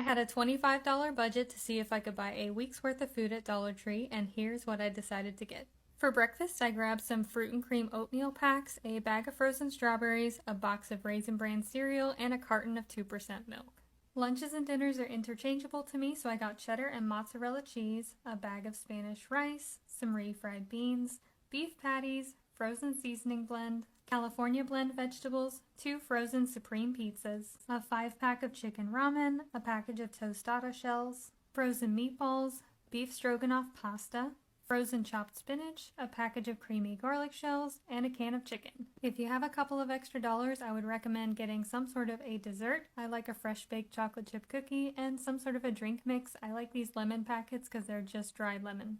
I had a $25 budget to see if I could buy a week's worth of food at Dollar Tree, and here's what I decided to get. For breakfast, I grabbed some fruit and cream oatmeal packs, a bag of frozen strawberries, a box of Raisin Bran cereal, and a carton of 2% milk. Lunches and dinners are interchangeable to me, so I got cheddar and mozzarella cheese, a bag of Spanish rice, some refried beans, beef patties, frozen seasoning blend, California blend vegetables, 2 frozen supreme pizzas, a 5-pack of chicken ramen, a package of tostada shells, frozen meatballs, beef stroganoff pasta, frozen chopped spinach, a package of creamy garlic shells, and a can of chicken. If you have a couple of extra dollars, I would recommend getting some sort of a dessert. I like a fresh baked chocolate chip cookie and some sort of a drink mix. I like these lemon packets because they're just dried lemon.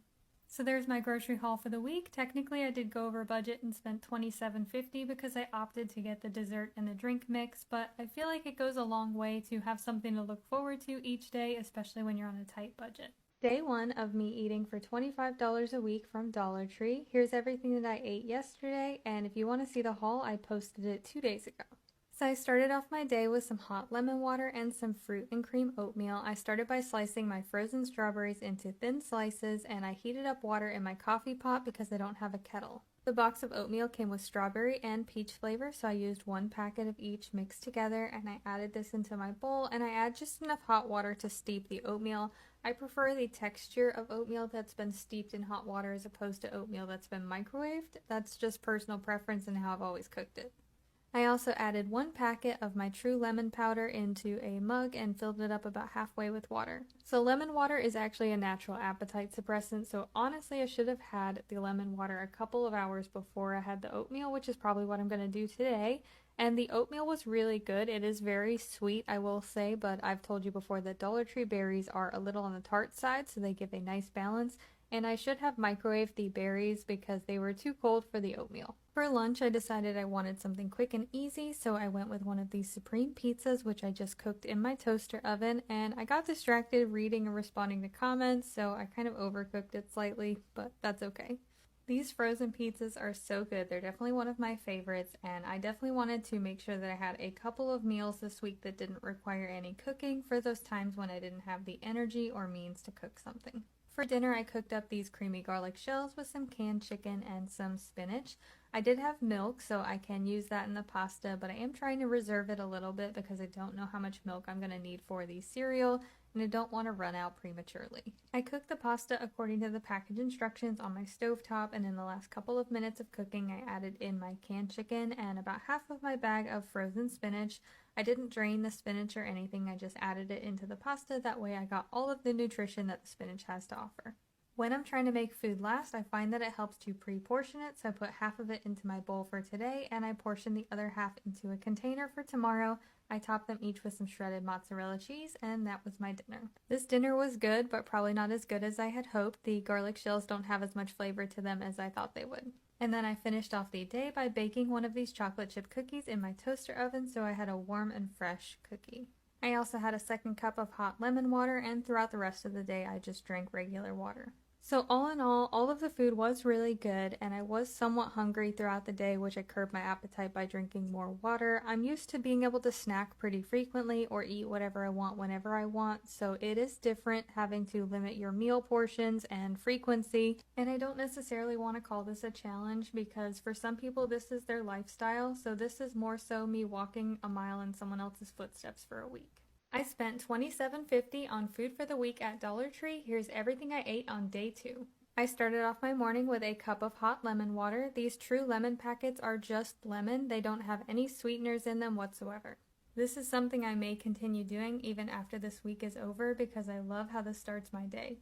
So there's my grocery haul for the week. Technically, I did go over budget and spent $27.50 because I opted to get the dessert and the drink mix, but I feel like it goes a long way to have something to look forward to each day, especially when you're on a tight budget. Day 1 of me eating for $25 a week from Dollar Tree. Here's everything that I ate yesterday, and if you want to see the haul, I posted it 2 days ago. So I started off my day with some hot lemon water and some fruit and cream oatmeal. I started by slicing my frozen strawberries into thin slices, and I heated up water in my coffee pot because I don't have a kettle. The box of oatmeal came with strawberry and peach flavor, so I used 1 packet of each mixed together, and I added this into my bowl, and I add just enough hot water to steep the oatmeal. I prefer the texture of oatmeal that's been steeped in hot water as opposed to oatmeal that's been microwaved. That's just personal preference and how I've always cooked it. I also added 1 packet of my True Lemon powder into a mug and filled it up about halfway with water. So lemon water is actually a natural appetite suppressant, so honestly I should have had the lemon water a couple of hours before I had the oatmeal, which is probably what I'm going to do today. And the oatmeal was really good. It is very sweet, I will say, but I've told you before that Dollar Tree berries are a little on the tart side, so they give a nice balance. And I should have microwaved the berries because they were too cold for the oatmeal. For lunch, I decided I wanted something quick and easy, so I went with one of these supreme pizzas, which I just cooked in my toaster oven, and I got distracted reading and responding to comments, so I kind of overcooked it slightly, but that's okay. These frozen pizzas are so good. They're definitely one of my favorites, and I definitely wanted to make sure that I had a couple of meals this week that didn't require any cooking for those times when I didn't have the energy or means to cook something. For dinner, I cooked up these creamy garlic shells with some canned chicken and some spinach. I did have milk, so I can use that in the pasta, but I am trying to reserve it a little bit because I don't know how much milk I'm going to need for the cereal, and I don't want to run out prematurely. I cooked the pasta according to the package instructions on my stovetop, and in the last couple of minutes of cooking, I added in my canned chicken and about half of my bag of frozen spinach. I didn't drain the spinach or anything, I just added it into the pasta. That way I got all of the nutrition that the spinach has to offer. When I'm trying to make food last, I find that it helps to pre-portion it, so I put half of it into my bowl for today, and I portion the other half into a container for tomorrow. I topped them each with some shredded mozzarella cheese, and that was my dinner. This dinner was good, but probably not as good as I had hoped. The garlic shells don't have as much flavor to them as I thought they would. And then I finished off the day by baking one of these chocolate chip cookies in my toaster oven, so I had a warm and fresh cookie. I also had a 2nd cup of hot lemon water, and throughout the rest of the day I just drank regular water. So all in all of the food was really good, and I was somewhat hungry throughout the day, which I curbed my appetite by drinking more water. I'm used to being able to snack pretty frequently or eat whatever I want whenever I want, so it is different having to limit your meal portions and frequency. And I don't necessarily want to call this a challenge because for some people this is their lifestyle, so this is more so me walking a mile in someone else's footsteps for a week. I spent $27.50 on food for the week at Dollar Tree. Here's everything I ate on day 2. I started off my morning with a cup of hot lemon water. These True Lemon packets are just lemon. They don't have any sweeteners in them whatsoever. This is something I may continue doing even after this week is over because I love how this starts my day.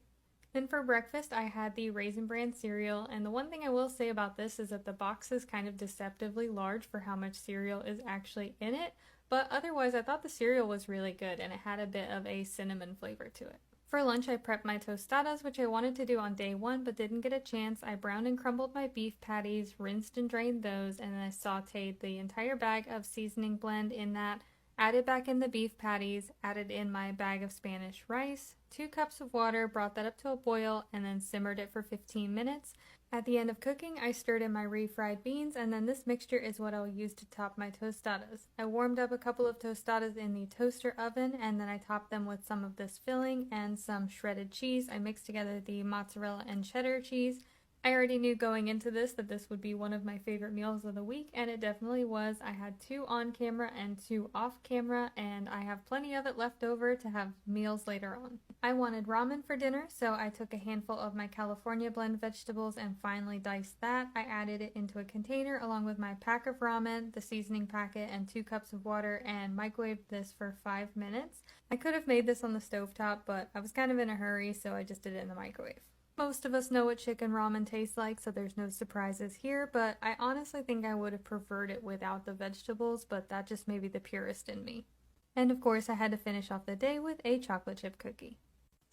Then for breakfast, I had the Raisin Bran cereal, and the one thing I will say about this is that the box is kind of deceptively large for how much cereal is actually in it. But otherwise, I thought the cereal was really good, and it had a bit of a cinnamon flavor to it. For lunch, I prepped my tostadas, which I wanted to do on day 1, but didn't get a chance. I browned and crumbled my beef patties, rinsed and drained those, and then I sauteed the entire bag of seasoning blend in that. Added back in the beef patties, added in my bag of Spanish rice, 2 cups of water, brought that up to a boil, and then simmered it for 15 minutes. At the end of cooking, I stirred in my refried beans, and then this mixture is what I'll use to top my tostadas. I warmed up a couple of tostadas in the toaster oven, and then I topped them with some of this filling and some shredded cheese. I mixed together the mozzarella and cheddar cheese. I already knew going into this that this would be one of my favorite meals of the week, and it definitely was. I had 2 on camera and 2 off camera, and I have plenty of it left over to have meals later on. I wanted ramen for dinner, so I took a handful of my California blend vegetables and finely diced that. I added it into a container along with my pack of ramen, the seasoning packet, and 2 cups of water, and microwaved this for 5 minutes. I could have made this on the stovetop, but I was kind of in a hurry, so I just did it in the microwave. Most of us know what chicken ramen tastes like, so there's no surprises here, but I honestly think I would have preferred it without the vegetables, but that just may be the purist in me. And of course, I had to finish off the day with a chocolate chip cookie.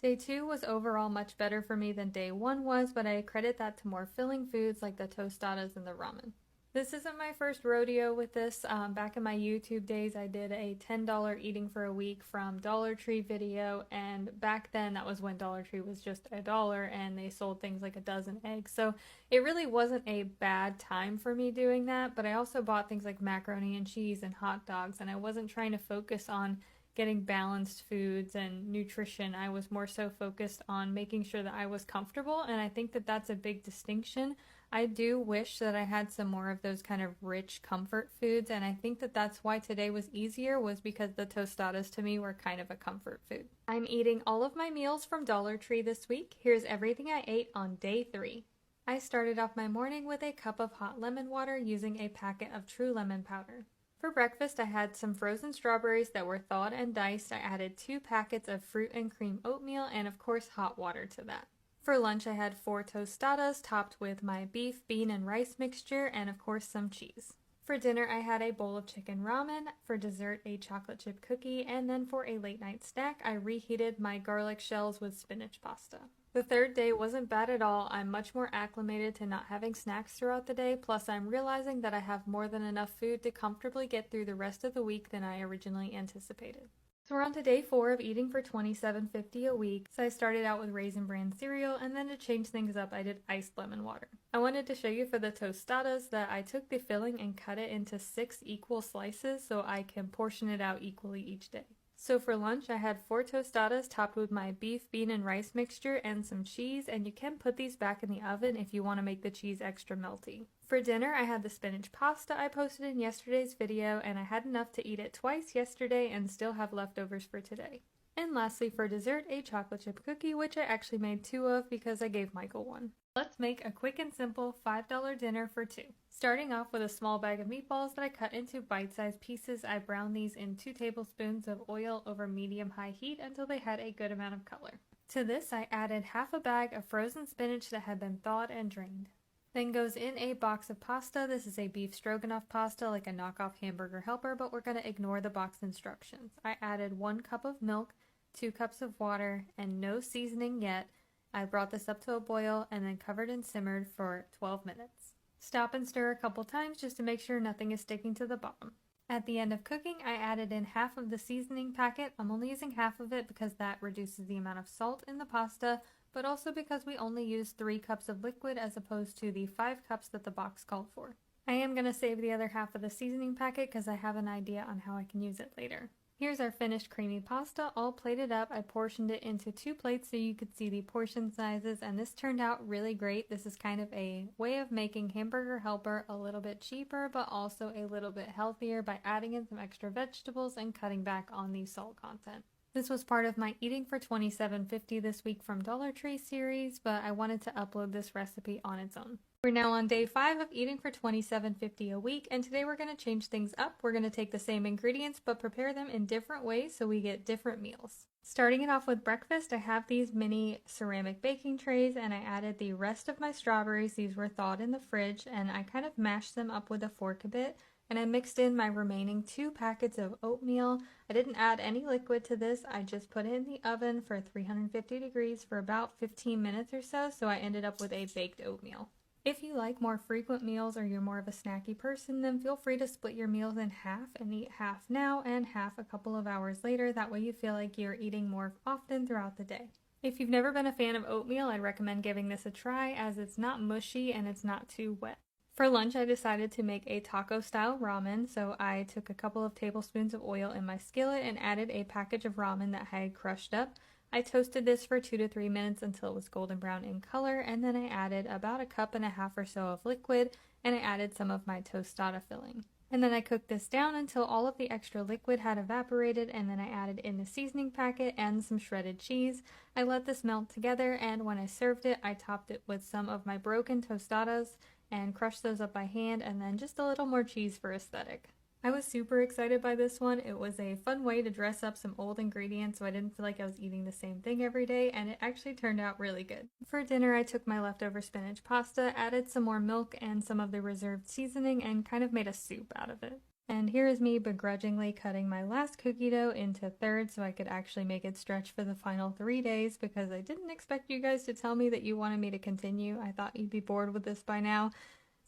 Day 2 was overall much better for me than day 1 was, but I credit that to more filling foods like the tostadas and the ramen. This isn't my first rodeo with this. Back in my YouTube days, I did a $10 eating for a week from Dollar Tree video, and back then that was when Dollar Tree was just $1 and they sold things like a dozen eggs. So it really wasn't a bad time for me doing that, but I also bought things like macaroni and cheese and hot dogs, and I wasn't trying to focus on getting balanced foods and nutrition. I was more so focused on making sure that I was comfortable, and I think that that's a big distinction. I do wish that I had some more of those kind of rich comfort foods, and I think that that's why today was easier, was because the tostadas to me were kind of a comfort food. I'm eating all of my meals from Dollar Tree this week. Here's everything I ate on day 3. I started off my morning with a cup of hot lemon water using a packet of True Lemon powder. For breakfast, I had some frozen strawberries that were thawed and diced. I added 2 packets of fruit and cream oatmeal and of course hot water to that. For lunch, I had 4 tostadas topped with my beef, bean, and rice mixture, and of course some cheese. For dinner, I had a bowl of chicken ramen. For dessert, a chocolate chip cookie, and then for a late night snack, I reheated my garlic shells with spinach pasta. The third day wasn't bad at all. I'm much more acclimated to not having snacks throughout the day, plus I'm realizing that I have more than enough food to comfortably get through the rest of the week than I originally anticipated. So we're on to day 4 of eating for $27.50 a week. So I started out with Raisin Bran cereal, and then to change things up, I did iced lemon water. I wanted to show you for the tostadas that I took the filling and cut it into 6 equal slices so I can portion it out equally each day. So for lunch, I had 4 tostadas topped with my beef, bean, and rice mixture and some cheese, and you can put these back in the oven if you want to make the cheese extra melty. For dinner, I had the spinach pasta I posted in yesterday's video, and I had enough to eat it twice yesterday and still have leftovers for today. And lastly, for dessert, a chocolate chip cookie, which I actually made 2 of because I gave Michael one. Let's make a quick and simple $5 dinner for 2. Starting off with a small bag of meatballs that I cut into bite-sized pieces, I browned these in 2 tablespoons of oil over medium-high heat until they had a good amount of color. To this, I added half a bag of frozen spinach that had been thawed and drained. Then goes in a box of pasta. This is a beef stroganoff pasta, like a knockoff Hamburger Helper, but we're going to ignore the box instructions. I added 1 cup of milk, 2 cups of water, and no seasoning yet. I brought this up to a boil and then covered and simmered for 12 minutes. Stop and stir a couple times just to make sure nothing is sticking to the bottom. At the end of cooking, I added in half of the seasoning packet. I'm only using half of it because that reduces the amount of salt in the pasta, but also because we only use 3 cups of liquid as opposed to the 5 cups that the box called for. I am going to save the other half of the seasoning packet because I have an idea on how I can use it later. Here's our finished creamy pasta, all plated up. I portioned it into 2 plates so you could see the portion sizes, and this turned out really great. This is kind of a way of making Hamburger Helper a little bit cheaper, but also a little bit healthier by adding in some extra vegetables and cutting back on the salt content. This was part of my Eating for $27.50 this week from Dollar Tree series, but I wanted to upload this recipe on its own. We're now on day 5 of Eating for $27.50 a week, and today we're going to change things up. We're going to take the same ingredients but prepare them in different ways so we get different meals. Starting it off with breakfast, I have these mini ceramic baking trays, and I added the rest of my strawberries. These were thawed in the fridge, and I kind of mashed them up with a fork a bit. And I mixed in my remaining 2 packets of oatmeal. I didn't add any liquid to this. I just put it in the oven for 350 degrees for about 15 minutes or so I ended up with a baked oatmeal. If you like more frequent meals or you're more of a snacky person, then feel free to split your meals in half and eat half now and half a couple of hours later. That way you feel like you're eating more often throughout the day. If you've never been a fan of oatmeal, I'd recommend giving this a try as it's not mushy and it's not too wet. For lunch, I decided to make a taco-style ramen, so I took a couple of tablespoons of oil in my skillet and added a package of ramen that I had crushed up. I toasted this for 2 to 3 minutes until it was golden brown in color, and then I added about a cup and a half or so of liquid, and I added some of my tostada filling. And then I cooked this down until all of the extra liquid had evaporated, and then I added in the seasoning packet and some shredded cheese. I let this melt together, and when I served it, I topped it with some of my broken tostadas and crushed those up by hand, and then just a little more cheese for aesthetic. I was super excited by this one. It was a fun way to dress up some old ingredients so I didn't feel like I was eating the same thing every day, and it actually turned out really good. For dinner, I took my leftover spinach pasta, added some more milk and some of the reserved seasoning, and kind of made a soup out of it. And here is me begrudgingly cutting my last cookie dough into thirds so I could actually make it stretch for the final 3 days because I didn't expect you guys to tell me that you wanted me to continue. I thought you'd be bored with this by now.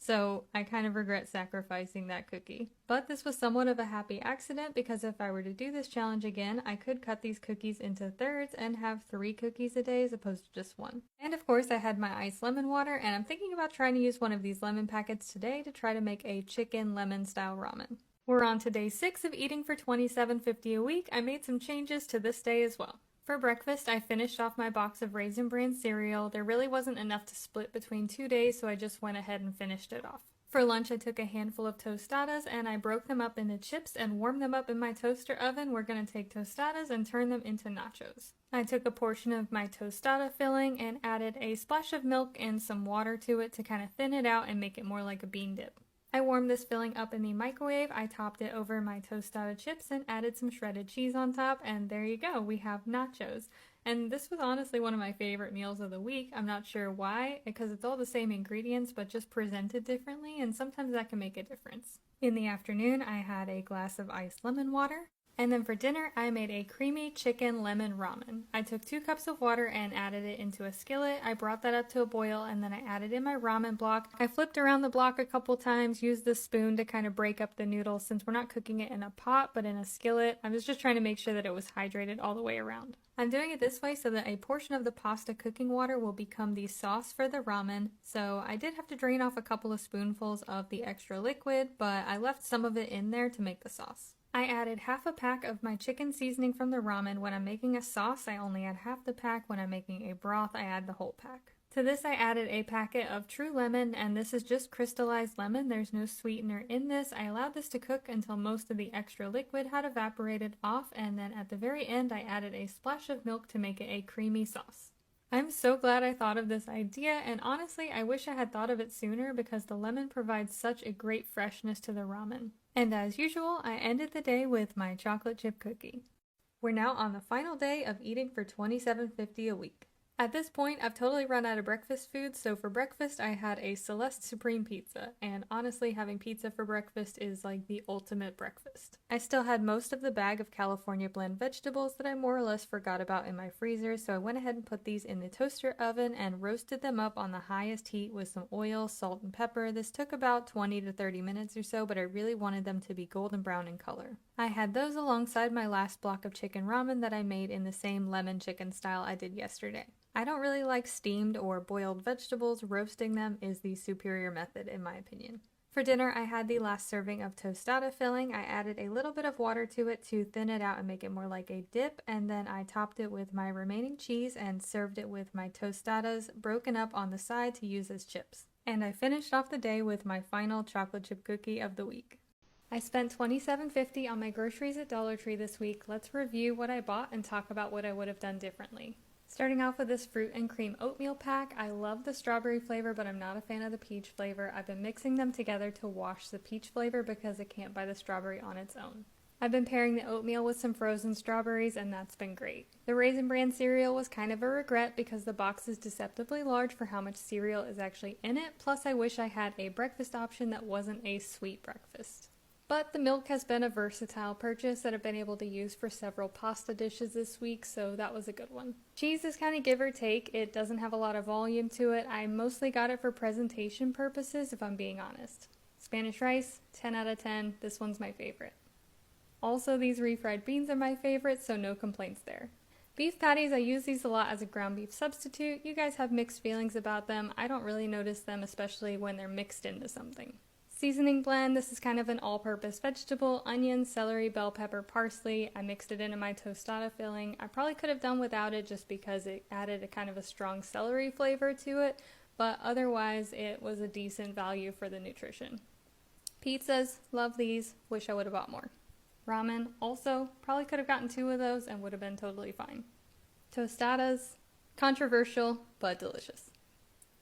So I kind of regret sacrificing that cookie. But this was somewhat of a happy accident because if I were to do this challenge again, I could cut these cookies into thirds and have 3 cookies a day as opposed to just 1. And of course I had my iced lemon water, and I'm thinking about trying to use one of these lemon packets today to try to make a chicken lemon style ramen. We're on to day 6 of eating for $27.50 a week. I made some changes to this day as well. For breakfast, I finished off my box of Raisin Bran cereal. There really wasn't enough to split between 2 days, so I just went ahead and finished it off. For lunch, I took a handful of tostadas and I broke them up into chips and warmed them up in my toaster oven. We're going to take tostadas and turn them into nachos. I took a portion of my tostada filling and added a splash of milk and some water to it to kind of thin it out and make it more like a bean dip. I warmed this filling up in the microwave. I topped it over my tostada chips and added some shredded cheese on top, and there you go, we have nachos. And this was honestly one of my favorite meals of the week. I'm not sure why, because it's all the same ingredients but just presented differently, and sometimes that can make a difference. In the afternoon, I had a glass of iced lemon water. And then for dinner, I made a creamy chicken lemon ramen. I took 2 cups of water and added it into a skillet. I brought that up to a boil and then I added in my ramen block. I flipped around the block a couple times, used the spoon to kind of break up the noodles since we're not cooking it in a pot but in a skillet. I was just trying to make sure that it was hydrated all the way around. I'm doing it this way so that a portion of the pasta cooking water will become the sauce for the ramen. So I did have to drain off a couple of spoonfuls of the extra liquid, but I left some of it in there to make the sauce. I added half a pack of my chicken seasoning from the ramen. When I'm making a sauce, I only add half the pack. When I'm making a broth, I add the whole pack. To this, I added a packet of True Lemon, and this is just crystallized lemon. There's no sweetener in this. I allowed this to cook until most of the extra liquid had evaporated off, and then at the very end, I added a splash of milk to make it a creamy sauce. I'm so glad I thought of this idea, and honestly, I wish I had thought of it sooner because the lemon provides such a great freshness to the ramen. And as usual, I ended the day with my chocolate chip cookie. We're now on the final day of eating for $27.50 a week. At this point, I've totally run out of breakfast food, so for breakfast I had a Celeste Supreme pizza, and honestly having pizza for breakfast is like the ultimate breakfast. I still had most of the bag of California blend vegetables that I more or less forgot about in my freezer, so I went ahead and put these in the toaster oven and roasted them up on the highest heat with some oil, salt, and pepper. This took about 20 to 30 minutes or so, but I really wanted them to be golden brown in color. I had those alongside my last block of chicken ramen that I made in the same lemon chicken style I did yesterday. I don't really like steamed or boiled vegetables. Roasting them is the superior method in my opinion. For dinner, I had the last serving of tostada filling. I added a little bit of water to it to thin it out and make it more like a dip, and then I topped it with my remaining cheese and served it with my tostadas broken up on the side to use as chips. And I finished off the day with my final chocolate chip cookie of the week. I spent $27.50 on my groceries at Dollar Tree this week. Let's review what I bought and talk about what I would have done differently. Starting off with this fruit and cream oatmeal pack. I love the strawberry flavor, but I'm not a fan of the peach flavor. I've been mixing them together to wash the peach flavor because I can't buy the strawberry on its own. I've been pairing the oatmeal with some frozen strawberries, and that's been great. The Raisin Bran cereal was kind of a regret because the box is deceptively large for how much cereal is actually in it, plus I wish I had a breakfast option that wasn't a sweet breakfast. But the milk has been a versatile purchase that I've been able to use for several pasta dishes this week, so that was a good one. Cheese is kind of give or take. It doesn't have a lot of volume to it. I mostly got it for presentation purposes, if I'm being honest. Spanish rice, 10 out of 10. This one's my favorite. Also, these refried beans are my favorite, so no complaints there. Beef patties, I use these a lot as a ground beef substitute. You guys have mixed feelings about them. I don't really notice them, especially when they're mixed into something. Seasoning blend, this is kind of an all-purpose vegetable, onion, celery, bell pepper, parsley. I mixed it into my tostada filling. I probably could have done without it just because it added a kind of a strong celery flavor to it, but otherwise it was a decent value for the nutrition. Pizzas, love these, wish I would have bought more. Ramen, also, probably could have gotten 2 of those and would have been totally fine. Tostadas, controversial, but delicious.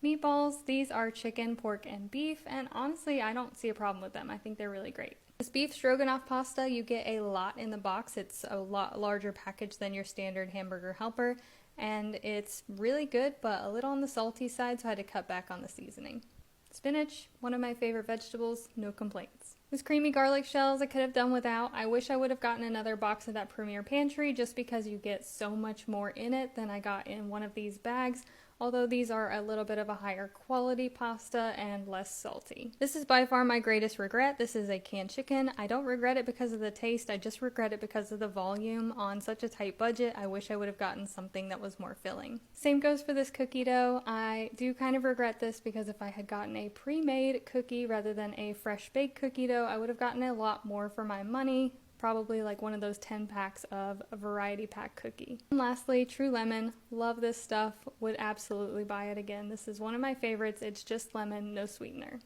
Meatballs, these are chicken, pork, and beef, and honestly, I don't see a problem with them. I think they're really great. This beef stroganoff pasta, you get a lot in the box. It's a lot larger package than your standard hamburger helper, and it's really good, but a little on the salty side, so I had to cut back on the seasoning. Spinach, one of my favorite vegetables, no complaints. This creamy garlic shells I could have done without. I wish I would have gotten another box of that Premier Pantry just because you get so much more in it than I got in one of these bags, although these are a little bit of a higher quality pasta and less salty. This is by far my greatest regret. This is a canned chicken. I don't regret it because of the taste, I just regret it because of the volume. On such a tight budget, I wish I would have gotten something that was more filling. Same goes for this cookie dough. I do kind of regret this because if I had gotten a pre-made cookie rather than a fresh baked cookie dough, I would have gotten a lot more for my money. Probably like one of those 10 packs of a variety pack cookie. And lastly, True Lemon. Love this stuff. Would absolutely buy it again. This is one of my favorites. It's just lemon, no sweetener.